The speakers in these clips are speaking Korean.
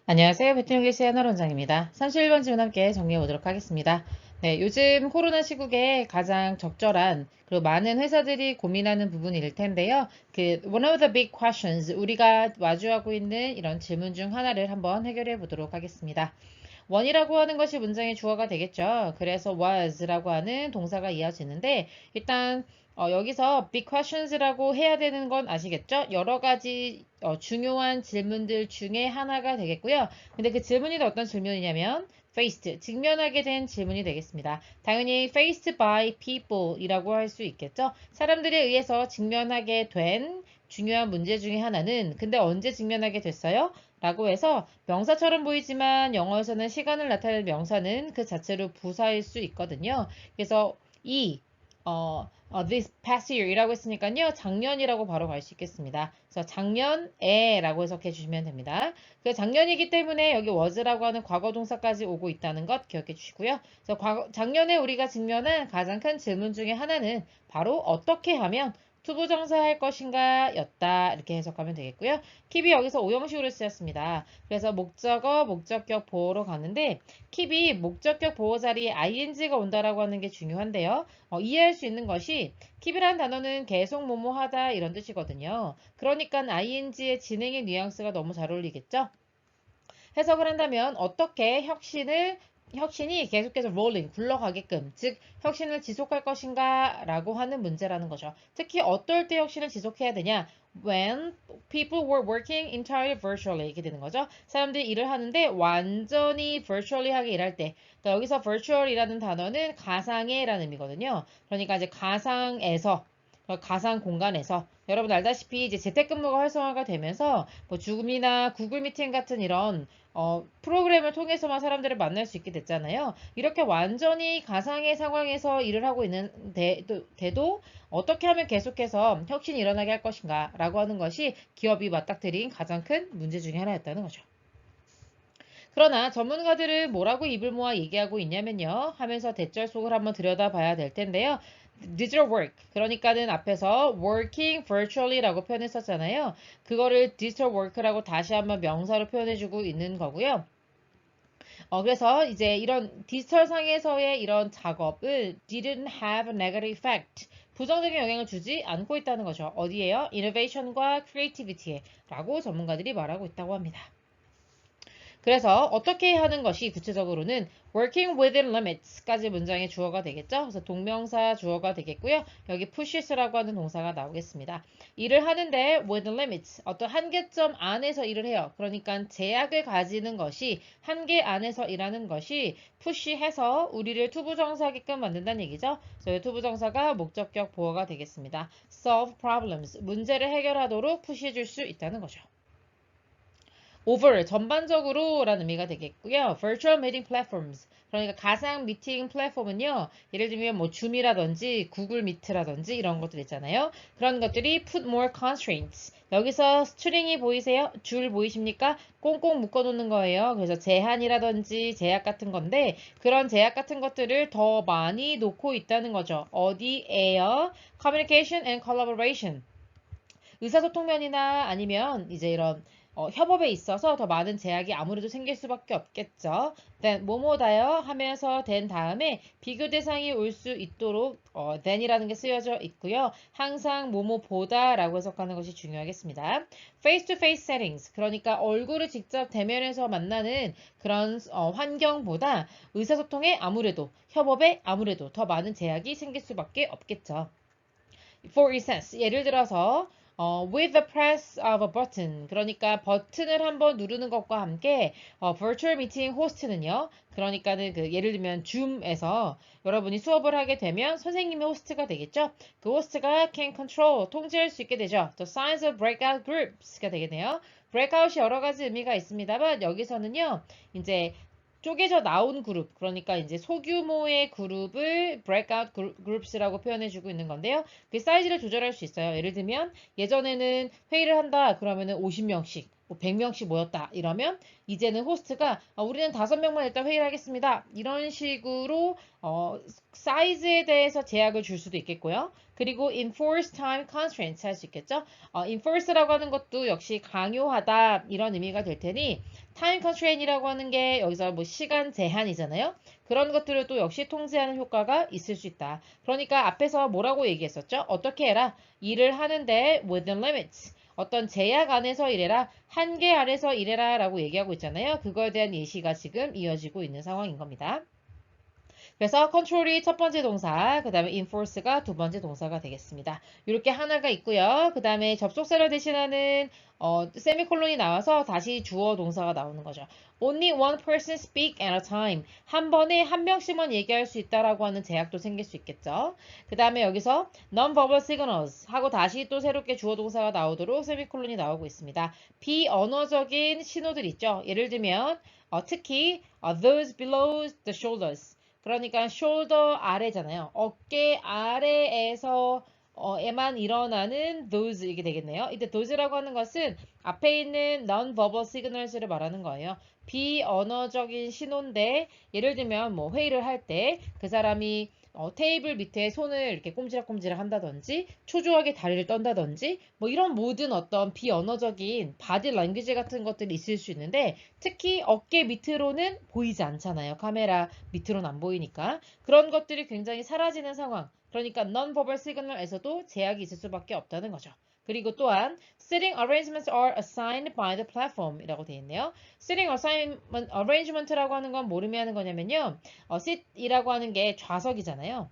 안녕하세요. 베트남교수의 하나 원장입니다. 31번 질문 함께 정리해 보도록 하겠습니다. 네, 요즘 코로나 시국에 가장 적절한 그리고 많은 회사들이 고민하는 부분일 텐데요. one of the big questions 우리가 마주하고 있는 이런 질문 중 하나를 한번 해결해 보도록 하겠습니다. 원이라고 하는 것이 문장의 주어가 되겠죠. 그래서 was라고 하는 동사가 이어지는데 일단 여기서 big questions라고 해야 되는 건 아시겠죠? 여러 가지 중요한 질문들 중에 하나가 되겠고요. 근데 그 질문이 어떤 질문이냐면 faced, 직면하게 된 질문이 되겠습니다. 당연히 faced by people 이라고 할 수 있겠죠. 사람들에 의해서 직면하게 된 중요한 문제 중에 하나는 근데 언제 직면하게 됐어요? 라고 해서 명사처럼 보이지만 영어에서는 시간을 나타내는 명사는 그 자체로 부사일 수 있거든요. 그래서 this past year 이라고 했으니까요. 작년이라고 바로 갈 수 있겠습니다. 그래서 작년에 라고 해석해 주시면 됩니다. 그 작년이기 때문에 여기 was라고 하는 과거 동사까지 오고 있다는 것 기억해 주시고요. 그래서 작년에 우리가 직면한 가장 큰 질문 중에 하나는 바로 어떻게 하면 투부정사할 것인가 였다 이렇게 해석하면 되겠고요. 킵이 여기서 오형식으로 쓰였습니다. 그래서 목적어, 목적격 보호로 가는데 킵이 목적격 보호 자리에 ing가 온다라고 하는 게 중요한데요. 이해할 수 있는 것이 킵이라는 단어는 계속 뭐뭐 하다 이런 뜻이거든요. 그러니까 ing의 진행의 뉘앙스가 너무 잘 어울리겠죠? 해석을 한다면 어떻게 혁신이 계속해서 rolling, 굴러가게끔, 즉 혁신을 지속할 것인가 라고 하는 문제라는 거죠. 특히 어떨 때 혁신을 지속해야 되냐? When people were working entirely virtually 이렇게 되는 거죠. 사람들이 일을 하는데 완전히 virtually 하게 일할 때 그러니까 여기서 virtual이라는 단어는 가상의라는 의미거든요. 그러니까 이제 가상 공간에서 여러분 알다시피 이제 재택근무가 활성화가 되면서 뭐 줌이나 구글 미팅 같은 이런 프로그램을 통해서만 사람들을 만날 수 있게 됐잖아요. 이렇게 완전히 가상의 상황에서 일을 하고 있는데도 어떻게 하면 계속해서 혁신이 일어나게 할 것인가 라고 하는 것이 기업이 맞닥뜨린 가장 큰 문제 중에 하나였다는 거죠. 그러나 전문가들은 뭐라고 입을 모아 얘기하고 있냐면요. 하면서 대절 속을 한번 들여다봐야 될 텐데요. digital work 그러니까는 앞에서 working virtually라고 표현했었잖아요. 그거를 digital work라고 다시 한번 명사로 표현해주고 있는 거고요. 그래서 이제 이런 디지털 상에서의 이런 작업을 didn't have a negative effect. 부정적인 영향을 주지 않고 있다는 거죠. 어디에요? innovation과 creativity에 라고 전문가들이 말하고 있다고 합니다. 그래서 어떻게 하는 것이 구체적으로는 working within limits까지 문장의 주어가 되겠죠. 그래서 동명사 주어가 되겠고요. 여기 pushes라고 하는 동사가 나오겠습니다. 일을 하는데 within limits 어떤 한계점 안에서 일을 해요. 그러니까 제약을 가지는 것이 한계 안에서 일하는 것이 push해서 우리를 투부정사하게끔 만든다는 얘기죠. 그래서 투부정사가 목적격 보어가 되겠습니다. solve problems 문제를 해결하도록 push해줄 수 있다는 거죠. over 전반적으로 라는 의미가 되겠고요. virtual meeting platforms 그러니까 가상 미팅 플랫폼은요. 예를 들면 뭐 줌이라든지 구글 미트라든지 이런 것들 있잖아요. 그런 것들이 put more constraints 여기서 스트링이 보이세요? 줄 보이십니까? 꽁꽁 묶어 놓는 거예요. 그래서 제한이라든지 제약 같은 건데 그런 제약 같은 것들을 더 많이 놓고 있다는 거죠. 어디에요? communication and collaboration 의사소통면이나 아니면 이제 이런 협업에 있어서 더 많은 제약이 아무래도 생길 수밖에 없겠죠. then 뭐뭐다요 하면서 된 다음에 비교 대상이 올 수 있도록 then이라는 게 쓰여져 있고요. 항상 뭐뭐보다라고 해석하는 것이 중요하겠습니다. face-to-face settings 그러니까 얼굴을 직접 대면해서 만나는 그런 환경보다 의사소통에 아무래도 협업에 아무래도 더 많은 제약이 생길 수밖에 없겠죠. For instance, 예를 들어서 with the press of a button 그러니까 버튼을 한번 누르는 것과 함께 virtual meeting host는요. 그러니까는 그 예를 들면 줌에서 여러분이 수업을 하게 되면 선생님이 호스트가 되겠죠. 그 호스트가 can control 통제할 수 있게 되죠. The size of breakout groups가 되겠네요. breakout이 여러 가지 의미가 있습니다만 여기서는요. 이제 쪼개져 나온 그룹, 그러니까 이제 소규모의 그룹을 breakout groups라고 표현해주고 있는 건데요. 그 사이즈를 조절할 수 있어요. 예를 들면 예전에는 회의를 한다 그러면은 50명씩 뭐 100명씩 모였다 이러면 이제는 호스트가 우리는 5명만 일단 회의를 하겠습니다. 이런 식으로 사이즈에 대해서 제약을 줄 수도 있겠고요. 그리고 enforce time constraints 할 수 있겠죠. enforce라고 하는 것도 역시 강요하다 이런 의미가 될 테니 time constraint이라고 하는 게 여기서 뭐 시간 제한이잖아요. 그런 것들을 또 역시 통제하는 효과가 있을 수 있다. 그러니까 앞에서 뭐라고 얘기했었죠? 어떻게 해라? 일을 하는데 within limits. 어떤 제약 안에서 일해라, 한계 안에서 일해라 라고 얘기하고 있잖아요. 그거에 대한 예시가 지금 이어지고 있는 상황인 겁니다. 그래서 control이 첫 번째 동사, 그 다음에 enforce가 두 번째 동사가 되겠습니다. 이렇게 하나가 있고요. 그 다음에 접속사를 대신하는 세미콜론이 나와서 다시 주어 동사가 나오는 거죠. Only one person speak at a time. 한 번에 한 명씩만 얘기할 수 있다라고 하는 제약도 생길 수 있겠죠. 그 다음에 여기서 non-verbal signals 하고 다시 또 새롭게 주어 동사가 나오도록 세미콜론이 나오고 있습니다. 비언어적인 신호들 있죠. 예를 들면 특히 those below the shoulders. 그러니까 shoulder 아래잖아요. 어깨 아래에서 에만 일어나는 those 이게 되겠네요. 이때 those라고 하는 것은 앞에 있는 non-verbal signals를 말하는 거예요. 비언어적인 신호인데 예를 들면 뭐 회의를 할 때 그 사람이 테이블 밑에 손을 이렇게 꼼지락꼼지락 한다든지 초조하게 다리를 떤다든지 뭐 이런 모든 어떤 비언어적인 바디 랭귀지 같은 것들이 있을 수 있는데 특히 어깨 밑으로는 보이지 않잖아요. 카메라 밑으로는 안 보이니까. 그런 것들이 굉장히 사라지는 상황. 그러니까 non-verbal signal에서도 제약이 있을 수밖에 없다는 거죠. 그리고 또한 sitting arrangements are assigned by the platform 이라고 되어 있네요. sitting arrangement라고 하는 건 뭘 의미하는 거냐면요. sit이라고 하는 게 좌석이잖아요.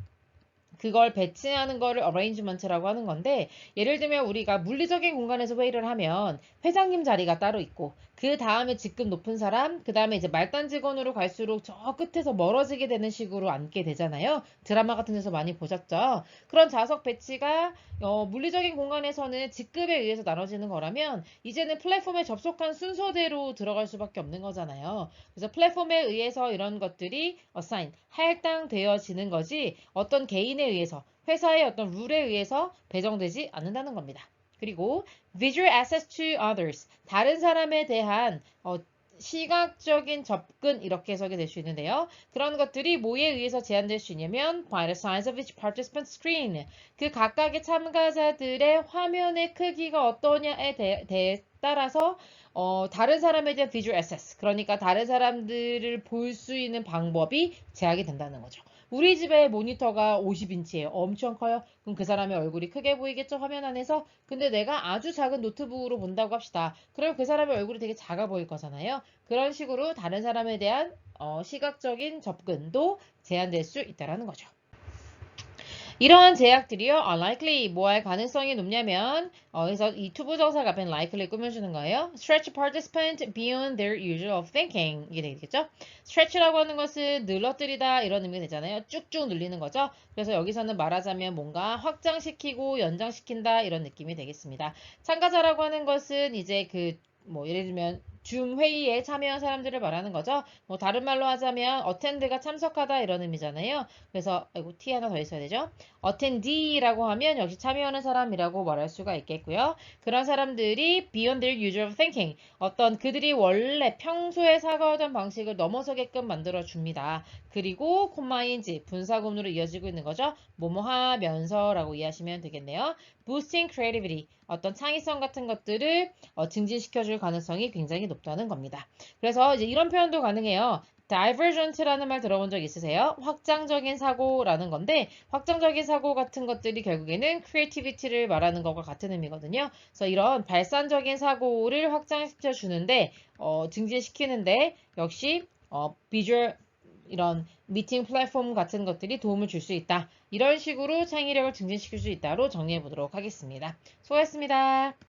그걸 배치하는 거를 arrangement라고 하는 건데 예를 들면 우리가 물리적인 공간에서 회의를 하면 회장님 자리가 따로 있고 그 다음에 직급 높은 사람 그 다음에 이제 말단 직원으로 갈수록 저 끝에서 멀어지게 되는 식으로 앉게 되잖아요. 드라마 같은 데서 많이 보셨죠. 그런 좌석 배치가 물리적인 공간에서는 직급에 의해서 나눠지는 거라면 이제는 플랫폼에 접속한 순서대로 들어갈 수밖에 없는 거잖아요. 그래서 플랫폼에 의해서 이런 것들이 assign, 할당되어지는 거지 어떤 개인에 의해서 회사의 어떤 룰에 의해서 배정되지 않는다는 겁니다. 그리고 visual access to others, 다른 사람에 대한 시각적인 접근 이렇게 해석이 될 수 있는데요. 그런 것들이 뭐에 의해서 제한될 수 있냐면 by the size of each participant screen, 그 각각의 참가자들의 화면의 크기가 어떠냐에 따라서 다른 사람에 대한 visual access, 그러니까 다른 사람들을 볼 수 있는 방법이 제약이 된다는 거죠. 우리 집에 모니터가 50인치예요. 엄청 커요. 그럼 그 사람의 얼굴이 크게 보이겠죠, 화면 안에서? 근데 내가 아주 작은 노트북으로 본다고 합시다. 그럼 그 사람의 얼굴이 되게 작아 보일 거잖아요. 그런 식으로 다른 사람에 대한 시각적인 접근도 제한될 수 있다는 거죠. 이러한 제약들이요, unlikely, 뭐 할 가능성이 높냐면, 그래서 이 투부정사가 앞에 likely 꾸며주는 거예요. stretch participant beyond their usual thinking. 이게 되겠죠? stretch라고 하는 것은 늘어뜨리다 이런 의미가 되잖아요. 쭉쭉 늘리는 거죠. 그래서 여기서는 말하자면 뭔가 확장시키고 연장시킨다 이런 느낌이 되겠습니다. 참가자라고 하는 것은 이제 뭐 예를 들면 줌 회의에 참여한 사람들을 말하는 거죠. 뭐 다른 말로 하자면 attend가 참석하다 이런 의미잖아요. 그래서 T 하나 더 있어야 되죠. attendee라고 하면 역시 참여하는 사람이라고 말할 수가 있겠고요. 그런 사람들이 beyond their usual thinking, 어떤 그들이 원래 평소에 사고하던 방식을 넘어서게끔 만들어 줍니다. 그리고 콤마인지 분사구문으로 이어지고 있는 거죠. 뭐뭐 하면서라고 이해하시면 되겠네요. boosting creativity, 어떤 창의성 같은 것들을 증진시켜줄 가능성이 굉장히 높다는 겁니다. 그래서 이제 이런 표현도 가능해요. divergent라는 말 들어본 적 있으세요? 확장적인 사고라는 건데 확장적인 사고 같은 것들이 결국에는 creativity를 말하는 것과 같은 의미거든요. 그래서 이런 발산적인 사고를 확장시켜 주는데 증진시키는데 역시 비주얼 이런 미팅 플랫폼 같은 것들이 도움을 줄 수 있다. 이런 식으로 창의력을 증진시킬 수 있다로 정리해 보도록 하겠습니다. 수고하셨습니다.